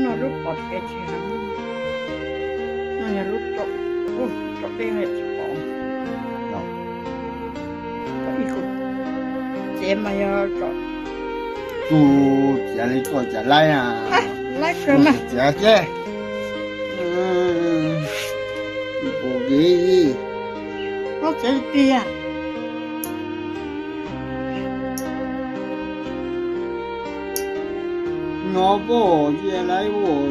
nó lúc bọt cái gì hả nó nhà lúc chọc ô chọc đi hết chọc bỏ Đâu. có gì cũng chị mà giờ chọc Tu chả lấy cho chả lấy à. lấy cơ mà Chả chứ. Bộ ghế gì. nó sẽ kia Nó bộ chả lấy bộ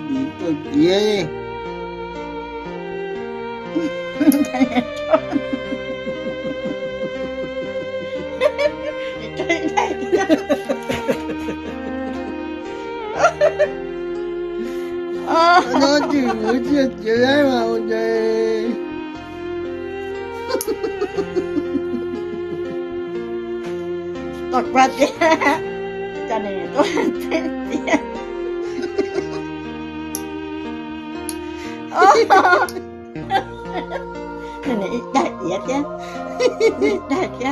đi tôi ghế. đây đây Nó chưa lấy mà ông trời. tôi qua chị cho nên tôi tên chị này đại yết chứ đại chứ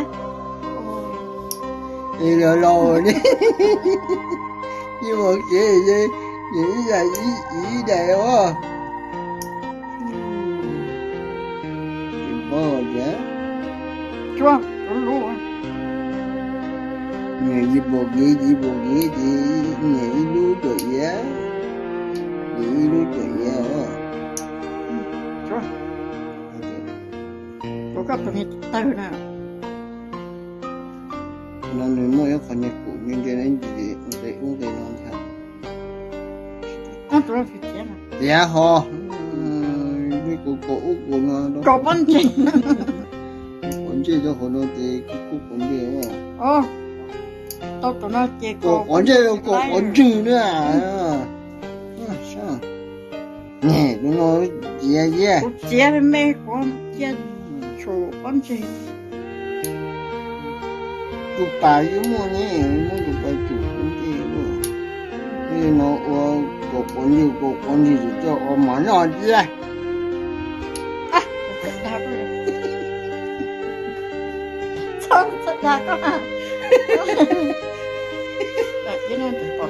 Thì rồi đi. Nhưng mà cái gì nghĩ là ý đẹp quá. Bơ nhá. chua luôn Người đi bộ ghế thì nhảy lú tuổi á. Nhảy lú tuổi á. chua tôi có tụi từ nè Nó nói mỗi con nhạc cụ nhưng cái này thì cũng cái nó thật. nó tôi phải chết nè Dạ hò. Cái cổ út của nó đó. có vấn gì Còn chơi cho họ nó thì cái cúc còn đi không? ô tôi tụi nó chơi Còn chơi đâu còn chữ nữa à? Sao? Nè, nó dè. cô chơi với mẹ con chơi chủ con gì Tụi bà với mua nè, mua tụi bà chủ cũng đi luôn. Thì nó có con gì cho mà nó đi à? thật đau rồi sao thật đau có hả cái nó thật